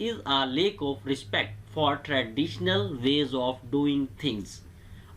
is a lack of respect for traditional ways of doing things।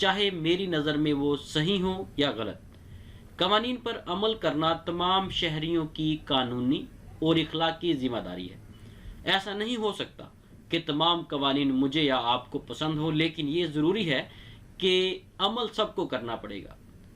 چاہے میری نظر میں وہ صحیح ہوں یا غلط۔ قوانین پر عمل کرنا تمام شہریوں کی قانونی اور اخلاقی ذمہ داری ہے۔ ایسا نہیں ہو سکتا کہ تمام قوانین مجھے یا آپ کو پسند ہو، لیکن یہ ضروری ہے کہ عمل سب کو کرنا پڑے گا۔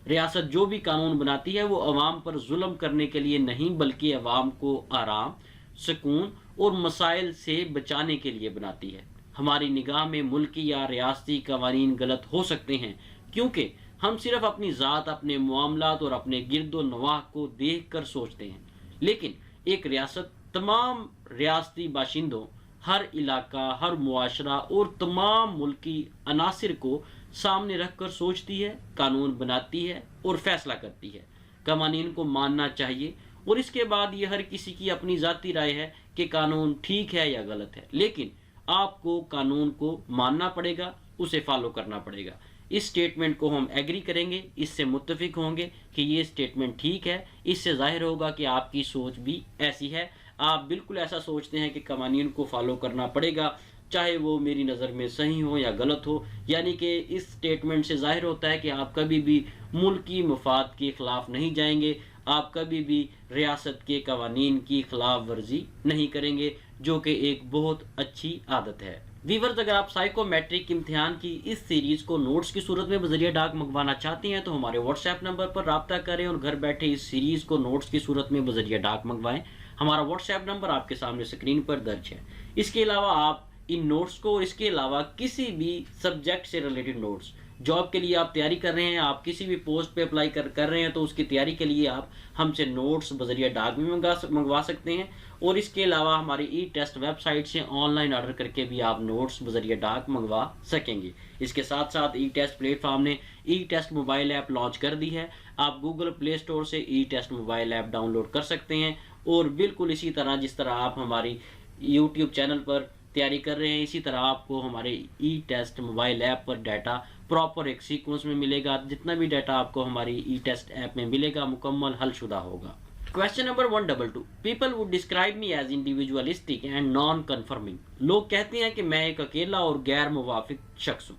ریاست جو بھی قانون بناتی ہے وہ عوام پر ظلم کرنے کے لیے نہیں، بلکہ عوام کو آرام، سکون اور مسائل سے بچانے کے لیے بناتی ہے۔ ہماری نگاہ میں ملکی یا ریاستی قوانین غلط ہو سکتے ہیں کیونکہ ہم صرف اپنی ذات، اپنے معاملات اور اپنے گرد و نواح کو دیکھ کر سوچتے ہیں، لیکن ایک ریاست تمام ریاستی باشندوں، ہر علاقہ، ہر معاشرہ اور تمام ملکی عناصر کو سامنے رکھ کر سوچتی ہے، قانون بناتی ہے اور فیصلہ کرتی ہے۔ قوانین کو ماننا چاہیے اور اس کے بعد یہ ہر کسی کی اپنی ذاتی رائے ہے کہ قانون ٹھیک ہے یا غلط ہے، لیکن آپ کو قانون کو ماننا پڑے گا، اسے فالو کرنا پڑے گا۔ اس سٹیٹمنٹ کو ہم ایگری کریں گے، اس سے متفق ہوں گے کہ یہ سٹیٹمنٹ ٹھیک ہے۔ اس سے ظاہر ہوگا کہ آپ کی سوچ بھی ایسی ہے، آپ بالکل ایسا سوچتے ہیں کہ قوانین کو فالو کرنا پڑے گا، چاہے وہ میری نظر میں صحیح ہو یا غلط ہو۔ یعنی کہ اس سٹیٹمنٹ سے ظاہر ہوتا ہے کہ آپ کبھی بھی ملکی مفاد کے خلاف نہیں جائیں گے، آپ کبھی بھی ریاست کے قوانین کی خلاف ورزی نہیں کریں گے، جو کہ ایک بہت اچھی عادت ہے۔ ویورز، اگر آپ سائیکو میٹرک امتحان کی اس سیریز کو نوٹس کی صورت میں بذریعہ ڈاک منگوانا چاہتے ہیں تو ہمارے واٹس ایپ نمبر پر رابطہ کریں اور گھر بیٹھے اس سیریز کو نوٹس کی صورت میں بذریعہ ڈاک منگوائیں۔ ہمارا واٹس ایپ نمبر آپ کے سامنے اسکرین پر درج ہے۔ اس کے علاوہ آپ ان نوٹس کو اور اس کے علاوہ کسی بھی سبجیکٹ سے ریلیٹڈ نوٹس، جاب کے لیے آپ تیاری کر رہے ہیں، آپ کسی بھی پوسٹ پہ اپلائی کر رہے ہیں تو اس کی تیاری کے لیے آپ ہم سے نوٹس بذریعہ ڈاک بھی منگوا سکتے ہیں، اور اس کے علاوہ ہماری ای ٹیسٹ ویب سائٹ سے آن لائن آرڈر کر کے بھی آپ نوٹس بذریعہ ڈاک منگوا سکیں گے۔ اس کے ساتھ ساتھ ای ٹیسٹ پلیٹ فارم نے E test mobile app launch کر دی ہے، آپ گوگل پلے اسٹور سے E test mobile app download کر سکتے ہیں، اور بالکل اسی طرح جس طرح آپ ہماری یوٹیوب چینل پر تیاری کر رہے ہیں، اسی طرح آپ کو ہمارے ای ٹیسٹ موبائل ایپ پر ڈیٹا پراپر ایک سیکوینس میں ملے گا۔ جتنا بھی ڈیٹا آپ کو ہماری ای ٹیسٹ ایپ میں ملے گا مکمل حل شدہ ہوگا۔ Question number 122، people would describe me as individualistic and non conforming. لوگ کہتے ہیں کہ میں ایک اکیلا اور غیر موافق شخص ہوں۔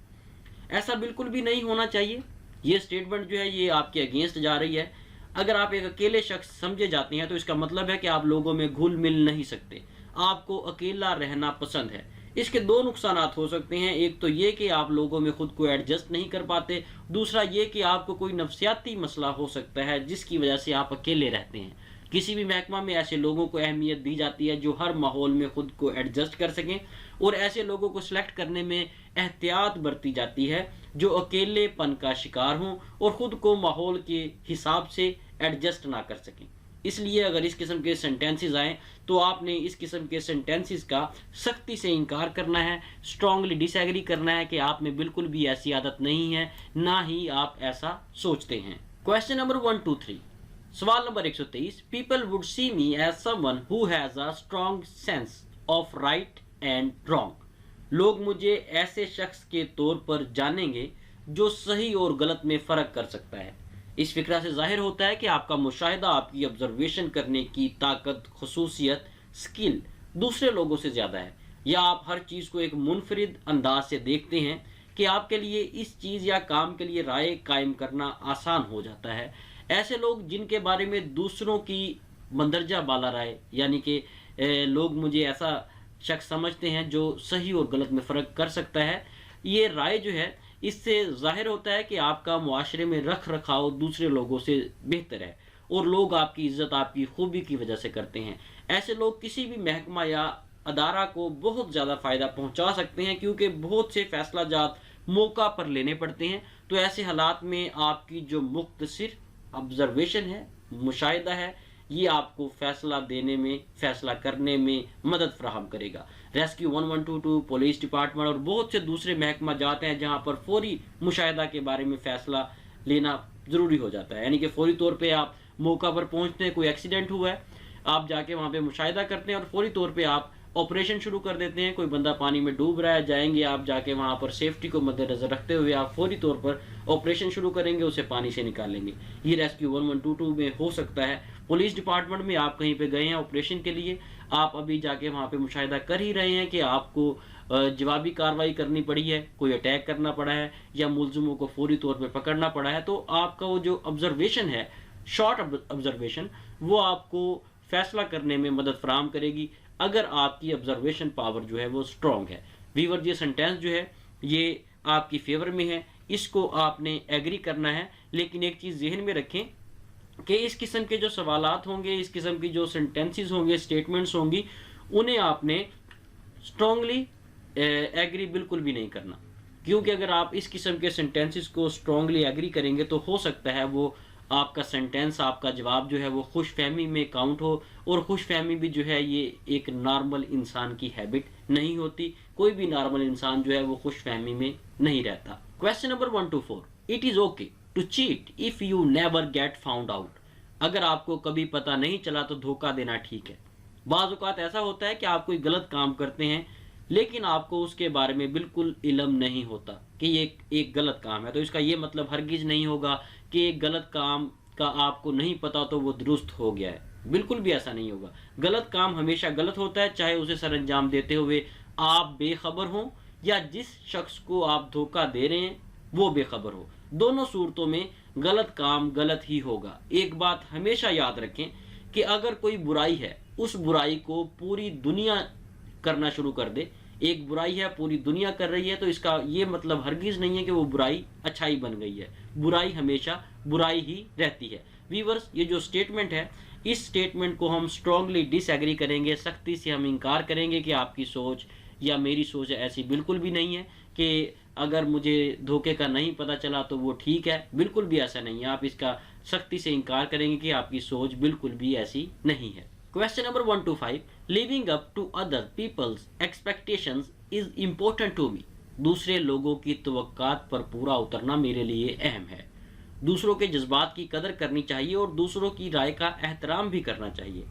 ایسا بالکل بھی نہیں ہونا چاہیے۔ یہ سٹیٹمنٹ جو ہے یہ آپ کے اگینسٹ جا رہی ہے۔ اگر آپ ایک اکیلے شخص سمجھے جاتے ہیں تو اس کا مطلب ہے کہ آپ لوگوں میں گھل مل نہیں سکتے، آپ کو اکیلا رہنا پسند ہے۔ اس کے دو نقصانات ہو سکتے ہیں، ایک تو یہ کہ آپ لوگوں میں خود کو ایڈجسٹ نہیں کر پاتے، دوسرا یہ کہ آپ کو کوئی نفسیاتی مسئلہ ہو سکتا ہے جس کی وجہ سے آپ اکیلے رہتے ہیں۔ کسی بھی محکمہ میں ایسے لوگوں کو اہمیت دی جاتی ہے جو ہر ماحول میں خود کو ایڈجسٹ کر سکیں، اور ایسے لوگوں کو سلیکٹ کرنے میں احتیاط برتی جاتی ہے جو اکیلے پن کا شکار ہوں اور خود کو ماحول کے حساب سے ایڈجسٹ نہ کر سکیں۔ اس لیے اگر اس قسم کے سینٹینسز آئیں تو آپ نے اس قسم کے سینٹینسز کا سختی سے انکار کرنا ہے، اسٹرانگلی ڈس ایگری کرنا ہے کہ آپ میں بالکل بھی ایسی عادت نہیں ہے، نہ ہی آپ ایسا سوچتے ہیں۔ کویسچن نمبر 123، سوال نمبر 123، people would see me as someone who has a strong sense of right and wrong. لوگ مجھے ایسے شخص کے طور پر جانیں گے جو صحیح اور غلط میں فرق کر سکتا ہے۔ اس فقرہ سے ظاہر ہوتا ہے کہ آپ کا مشاہدہ، آپ کی آبزرویشن کرنے کی طاقت، خصوصیت، سکل دوسرے لوگوں سے زیادہ ہے، یا آپ ہر چیز کو ایک منفرد انداز سے دیکھتے ہیں کہ آپ کے لیے اس چیز یا کام کے لیے رائے قائم کرنا آسان ہو جاتا ہے۔ ایسے لوگ جن کے بارے میں دوسروں کی مندرجہ بالا رائے، یعنی کہ لوگ مجھے ایسا شخص سمجھتے ہیں جو صحیح اور غلط میں فرق کر سکتا ہے، یہ رائے جو ہے اس سے ظاہر ہوتا ہے کہ آپ کا معاشرے میں رکھ رکھاؤ دوسرے لوگوں سے بہتر ہے، اور لوگ آپ کی عزت آپ کی خوبی کی وجہ سے کرتے ہیں۔ ایسے لوگ کسی بھی محکمہ یا ادارہ کو بہت زیادہ فائدہ پہنچا سکتے ہیں، کیونکہ بہت سے فیصلہ جات موقع پر لینے پڑتے ہیں۔ تو ایسے حالات میں آپ کی جو مختصر آبزرویشن ہے، مشاہدہ ہے، یہ آپ کو فیصلہ دینے میں، فیصلہ کرنے میں مدد فراہم کرے گا۔ ریسکیو 1122، پولیس ڈپارٹمنٹ اور بہت سے دوسرے محکمہ جات ہیں جہاں پر فوری مشاہدہ کے بارے میں فیصلہ لینا ضروری ہو جاتا ہے، یعنی کہ فوری طور پہ آپ موقع پر پہنچتے ہیں، کوئی ایکسیڈنٹ ہوا ہے، آپ جا کے وہاں پہ مشاہدہ کرتے ہیں اور فوری طور پہ آپ آپریشن شروع کر دیتے ہیں۔ کوئی بندہ پانی میں ڈوب رہا ہے، جائیں گے آپ جا کے وہاں پر سیفٹی کو مد نظر رکھتے ہوئے آپ فوری طور پر آپریشن شروع کریں گے، اسے پانی سے نکالیں گے۔ یہ ریسکیو 1122 میں ہو سکتا ہے۔ پولیس ڈپارٹمنٹ میں آپ کہیں پہ گئے ہیں آپریشن کے لیے، آپ ابھی جا کے وہاں پہ مشاہدہ کر ہی رہے ہیں کہ آپ کو جوابی کارروائی کرنی پڑی ہے، کوئی اٹیک کرنا پڑا ہے یا ملزموں کو فوری طور پہ پکڑنا پڑا ہے، تو آپ کا وہ جو آبزرویشن ہے، شارٹ آبزرویشن، وہ آپ کو فیصلہ کرنے میں مدد فراہم کرے گی اگر آپ کی آبزرویشن پاور جو ہے وہ اسٹرانگ ہے۔ ویور یہ سنٹینس جو ہے یہ آپ کی فیور میں ہے، اس کو آپ نے ایگری کرنا ہے، لیکن ایک چیز ذہن میں رکھیں کہ اس قسم کے جو سوالات ہوں گے، اس قسم کی جو سنٹینسز ہوں گے، اسٹیٹمنٹس ہوں گی، انہیں آپ نے اسٹرانگلی ایگری بالکل بھی نہیں کرنا، کیونکہ اگر آپ اس قسم کے سنٹینسز کو اسٹرانگلی ایگری کریں گے تو ہو سکتا ہے وہ آپ کا سنٹینس، آپ کا جواب جو ہے وہ خوش فہمی میں کاؤنٹ ہو، اور خوش فہمی بھی جو ہے یہ ایک نارمل انسان کی ہیبٹ نہیں ہوتی، کوئی بھی نارمل انسان جو ہے وہ خوش فہمی میں نہیں رہتا۔ Question number 124، it is okay to cheat if you never get found out. اگر آپ کو کبھی پتہ نہیں چلا تو دھوکہ دینا ٹھیک ہے۔ بعض اوقات ایسا ہوتا ہے کہ آپ کوئی غلط کام کرتے ہیں لیکن آپ کو اس کے بارے میں بالکل علم نہیں ہوتا کہ یہ ایک غلط کام ہے، تو اس کا یہ مطلب ہرگز نہیں ہوگا کہ ایک غلط کام کا آپ کو نہیں پتا تو وہ درست ہو گیا ہے، بالکل بھی ایسا نہیں ہوگا۔ غلط کام ہمیشہ غلط ہوتا ہے، چاہے اسے سر انجام دیتے ہوئے آپ بے خبر ہوں یا جس شخص کو آپ دھوکہ دے رہے ہیں وہ بے خبر ہو، دونوں صورتوں میں غلط کام غلط ہی ہوگا۔ ایک بات ہمیشہ یاد رکھیں کہ اگر کوئی برائی ہے، اس برائی کو پوری دنیا کرنا شروع کر دے، ایک برائی ہے پوری دنیا کر رہی ہے، تو اس کا یہ مطلب ہرگز نہیں ہے کہ وہ برائی اچھائی بن گئی ہے، برائی ہمیشہ برائی ہی رہتی ہے۔ ویورز یہ جو سٹیٹمنٹ ہے، اس سٹیٹمنٹ کو ہم سٹرونگلی ڈس ایگری کریں گے، سختی سے ہم انکار کریں گے کہ آپ کی سوچ یا میری سوچ ایسی بالکل بھی نہیں ہے کہ اگر مجھے دھوکے کا نہیں پتہ چلا تو وہ ٹھیک ہے، بالکل بھی ایسا نہیں ہے۔ آپ اس کا سختی سے انکار کریں گے کہ آپ کی سوچ بالکل بھی ایسی نہیں ہے۔ Question number 125, living up to other people's expectations is important to me. دوسرے لوگوں کی توقعات پر پورا اترنا میرے لیے اہم ہے۔ دوسروں کے جذبات کی قدر کرنی چاہیے اور دوسروں کی رائے کا احترام بھی کرنا چاہیے۔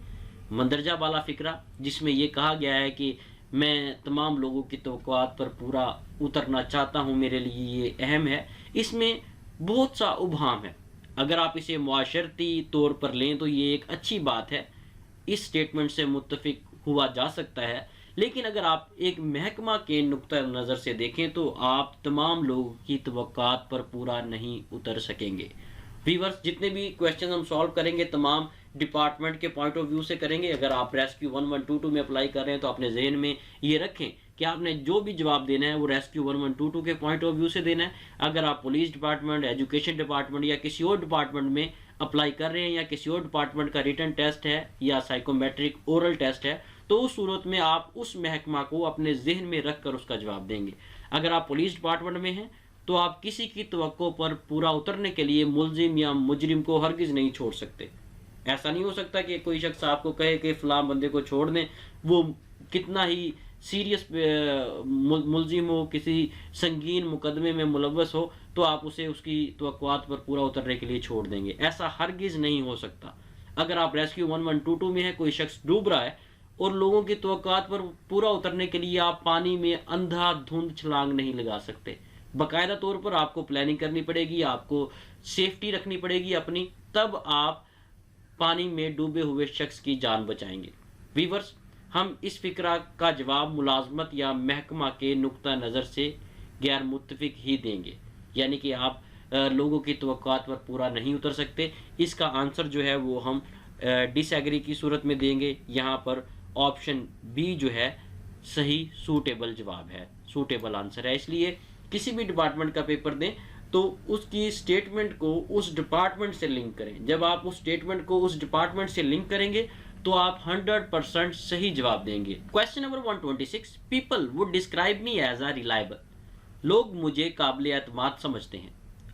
مندرجہ بالا فقرہ جس میں یہ کہا گیا ہے کہ میں تمام لوگوں کی توقعات پر پورا اترنا چاہتا ہوں، میرے لیے یہ اہم ہے، اس میں بہت سا ابہام ہے۔ اگر آپ اسے معاشرتی طور پر لیں تو یہ ایک اچھی بات ہے، اس سٹیٹمنٹ سے متفق ہوا جا سکتا ہے، لیکن اگر آپ ایک محکمہ کے نقطہ نظر سے دیکھیں تو آپ تمام لوگوں کی توقعات پر پورا نہیں اتر سکیں گے۔ ویورز جتنے بھی کویسچن ہم سالو کریں گے تمام ڈپارٹمنٹ کے پوائنٹ آف ویو سے کریں گے۔ اگر آپ ریسکیو 1122 میں اپلائی کر رہے ہیں تو اپنے ذہن میں یہ رکھیں کہ آپ نے جو بھی جواب دینا ہے وہ ریسکیو 1122 کے پوائنٹ آف ویو سے دینا ہے۔ اگر آپ پولیس ڈپارٹمنٹ، ایجوکیشن ڈپارٹمنٹ یا کسی اور ڈپارٹمنٹ میں اپلائی کر رہے ہیں یا کسی اور ڈپارٹمنٹ کا ریٹن ٹیسٹ ہے یا سائیکومیٹرک اورل ٹیسٹ ہے، تو اس صورت میں آپ اس محکمہ کو اپنے ذہن میں رکھ کر اس کا جواب دیں گے۔ اگر آپ پولیس ڈپارٹمنٹ میں ہیں تو آپ کسی کی توقع پر پورا اترنے کے لیے ملزم یا مجرم کو ہرگز نہیں چھوڑ سکتے۔ ایسا نہیں ہو سکتا کہ کوئی شخص آپ کو کہے کہ فلاں بندے کو چھوڑ دیں، وہ کتنا ہی سیریس ملزم ہو، کسی سنگین مقدمے میں ملوث ہو، تو آپ اسے اس کی توقعات پر پورا اترنے کے لیے چھوڑ دیں گے۔ ایسا ہرگز نہیں ہو سکتا۔ اگر آپ ریسکیو 1122 میں ہیں، کوئی شخص ڈوب رہا ہے اور لوگوں کی توقعات پر پورا اترنے کے لیے آپ پانی میں اندھا دھند چھلانگ نہیں لگا سکتے۔ باقاعدہ طور پر آپ کو پلاننگ کرنی پڑے گی، آپ کو سیفٹی رکھنی پڑے گی اپنی، تب آپ پانی میں ڈوبے ہوئے شخص کی جان بچائیں گے۔ ویورز ہم اس فقرہ کا جواب ملازمت یا محکمہ کے نقطہ نظر سے غیر متفق ہی دیں گے، یعنی کہ آپ لوگوں کی توقعات پر پورا نہیں اتر سکتے۔ اس کا آنسر جو ہے وہ ہم ڈس ایگری کی صورت میں دیں گے۔ یہاں پر آپشن بی جو ہے صحیح سوٹیبل جواب ہے، سوٹیبل آنسر ہے۔ اس لیے کسی بھی ڈپارٹمنٹ کا پیپر دیں تو اس کی سٹیٹمنٹ کو اس ڈپارٹمنٹ سے لنک کریں۔ جب آپ اس سٹیٹمنٹ کو اس ڈپارٹمنٹ سے لنک کریں گے تو آپ 100% صحیح جواب دیں گے۔ Question number 126، people would describe me as a reliable. لوگ مجھے قابل اعتماد سمجھتے ہیں۔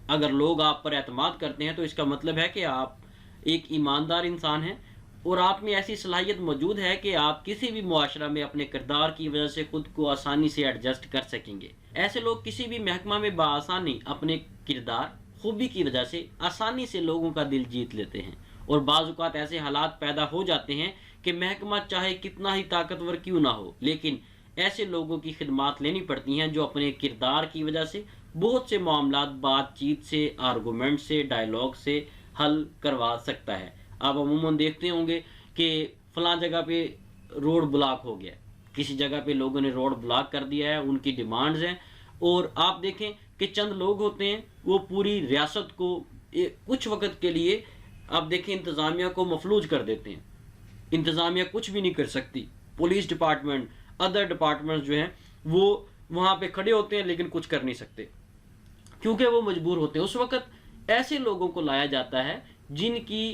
اگر لوگ آپ پر اعتماد کرتے ہیں تو اس کا مطلب ہے کہ آپ ایک ایماندار انسان ہیں اور آپ میں ایسی صلاحیت موجود ہے کہ آپ کسی بھی معاشرہ میں اپنے کردار کی وجہ سے خود کو آسانی سے ایڈجسٹ کر سکیں گے۔ ایسے لوگ کسی بھی محکمہ میں بآسانی اپنے کردار خوبی کی وجہ سے آسانی سے لوگوں کا دل جیت لیتے ہیں، اور بعض اوقات ایسے حالات پیدا ہو جاتے ہیں کہ محکمہ چاہے کتنا ہی طاقتور کیوں نہ ہو، لیکن ایسے لوگوں کی خدمات لینی پڑتی ہیں جو اپنے کردار کی وجہ سے بہت سے معاملات بات چیت سے، آرگومنٹ سے، ڈائیلاگ سے حل کروا سکتا ہے۔ آپ عموماً دیکھتے ہوں گے کہ فلاں جگہ پہ روڈ بلاک ہو گیا ہے، کسی جگہ پہ لوگوں نے روڈ بلاک کر دیا ہے، ان کی ڈیمانڈز ہیں، اور آپ دیکھیں کہ چند لوگ ہوتے ہیں وہ پوری ریاست کو کچھ وقت کے لیے آپ دیکھیں انتظامیہ کو مفلوج کر دیتے ہیں، انتظامیہ کچھ بھی نہیں کر سکتی، پولیس ڈپارٹمنٹ ادر ڈپارٹمنٹ جو ہیں وہ وہاں پہ کھڑے ہوتے ہیں لیکن کچھ کر نہیں سکتے کیونکہ وہ مجبور ہوتے ہیں۔ اس وقت ایسے لوگوں کو لایا جاتا ہے جن کی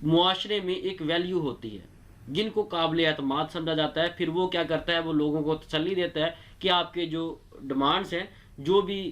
معاشرے میں ایک ویلیو ہوتی ہے، جن کو قابل اعتماد سمجھا جاتا ہے، پھر وہ کیا کرتا ہے، وہ لوگوں کو تسلی دیتا ہے کہ آپ کے جو ڈیمانڈز ہیں، جو بھی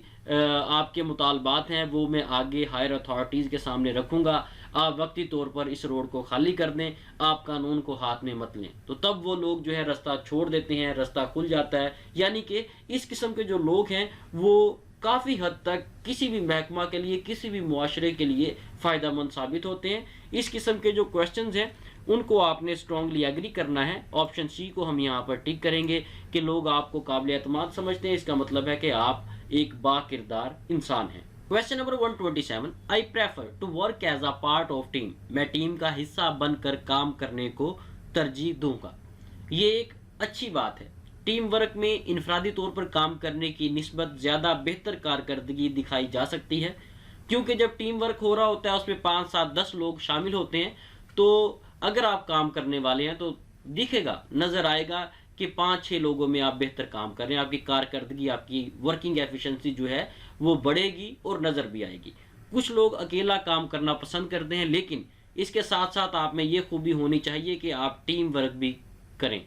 آپ کے مطالبات ہیں، وہ میں آگے ہائر اتھارٹیز کے سامنے رکھوں گا، آپ وقتی طور پر اس روڈ کو خالی کر دیں، آپ قانون کو ہاتھ میں مت لیں۔ تو تب وہ لوگ جو ہے رستہ چھوڑ دیتے ہیں، رستہ کھل جاتا ہے، یعنی کہ اس قسم کے جو لوگ ہیں وہ کافی حد تک کسی بھی محکمہ کے لیے، کسی بھی معاشرے کے لیے فائدہ مند ثابت ہوتے ہیں۔ اس قسم کے جو کویسچنز ہیں ان کو آپ نے اسٹرانگلی ایگری کرنا ہے۔ آپشن سی کو ہم یہاں پر ٹک کریں گے کہ لوگ آپ کو قابل اعتماد سمجھتے ہیں، اس کا مطلب ہے کہ آپ ایک با کردار انسان ہیں۔ Question number 127، I prefer to work as a part of team، میں ٹیم کا حصہ بن کر کام کرنے کو ترجیح دوں گا۔ یہ ایک اچھی بات ہے، ٹیم ورک میں انفرادی طور پر کام کرنے کی نسبت زیادہ بہتر کارکردگی دکھائی جا سکتی ہے، کیونکہ جب ٹیم ورک ہو رہا ہوتا ہے اس میں 5 7 10 لوگ شامل ہوتے ہیں، تو اگر آپ کام کرنے والے ہیں تو دکھے گا، نظر آئے گا کہ 5 6 لوگوں میں آپ بہتر کام کر رہے ہیں، آپ کی کارکردگی، آپ کی ورکنگ ایفیشنسی جو ہے وہ بڑھے گی اور نظر بھی آئے گی۔ کچھ لوگ اکیلا کام کرنا پسند کرتے ہیں، لیکن اس کے ساتھ ساتھ آپ میں یہ خوبی ہونی چاہیے کہ آپ ٹیم ورک بھی کریں۔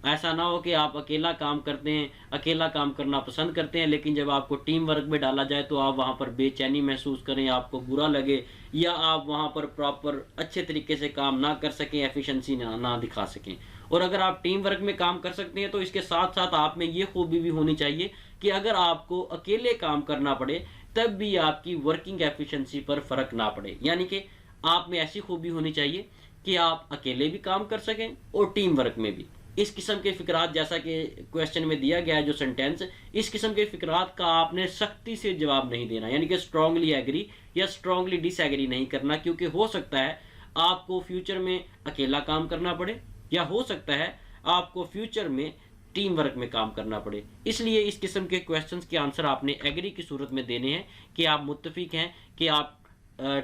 ایسا نہ ہو کہ آپ اکیلا کام کرتے ہیں، اکیلا کام کرنا پسند کرتے ہیں، لیکن جب آپ کو ٹیم ورک میں ڈالا جائے تو آپ وہاں پر بے چینی محسوس کریں، آپ کو برا لگے، یا آپ وہاں پر پراپر اچھے طریقے سے کام نہ کر سکیں، ایفیشنسی نہ دکھا سکیں۔ اور اگر آپ ٹیم ورک میں کام کر سکتے ہیں تو اس کے ساتھ ساتھ آپ میں یہ خوبی بھی ہونی چاہیے کہ اگر آپ کو اکیلے کام کرنا پڑے تب بھی آپ کی ورکنگ ایفیشنسی پر فرق نہ پڑے، یعنی کہ آپ میں ایسی خوبی ہونی چاہیے کہ آپ اکیلے بھی کام کر سکیں اور ٹیم ورک میں بھی۔ اس قسم کے فقرات، جیسا کہ کویسچن میں دیا گیا ہے جو سنٹینس، اس قسم کے فقرات کا آپ نے سختی سے جواب نہیں دینا، یعنی کہ اسٹرانگلی ایگری یا اسٹرانگلی ڈس ایگری نہیں کرنا، کیونکہ ہو سکتا ہے آپ کو فیوچر میں اکیلا کام کرنا پڑے، یا ہو سکتا ہے آپ کو فیوچر میں ٹیم ورک میں کام کرنا پڑے۔ اس لیے اس قسم کے کویسچنز کے آنسر آپ نے ایگری کی صورت میں دینے ہیں کہ آپ متفق ہیں کہ آپ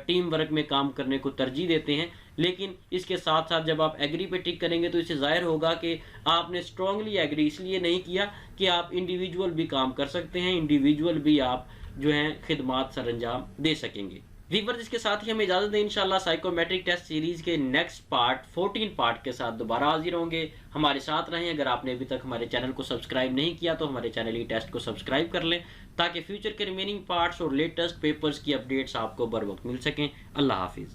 ٹیم ورک میں کام کرنے کو ترجیح دیتے ہیں، لیکن اس کے ساتھ ساتھ جب آپ ایگری پہ ٹک کریں گے تو اس سے ظاہر ہوگا کہ آپ نے اسٹرانگلی ایگری اس لیے نہیں کیا کہ آپ انڈیویجول بھی کام کر سکتے ہیں، انڈیویجول بھی آپ جو ہیں خدمات سر انجام دے سکیں گے۔ ویورز، اس کے ساتھ ہی ہمیں اجازت دیں، انشاءاللہ سائیکومیٹرک ٹیسٹ سیریز کے نیکسٹ پارٹ 14 پارٹ کے ساتھ دوبارہ حاضر ہوں گے۔ ہمارے ساتھ رہیں۔ اگر آپ نے ابھی تک ہمارے چینل کو سبسکرائب نہیں کیا تو ہمارے چینل ای ٹیسٹ کو سبسکرائب کر لیں تاکہ فیوچر کے ریمیننگ پارٹس اور لیٹسٹ پیپرز کی اپڈیٹس آپ کو بر وقت مل سکیں۔ اللہ حافظ۔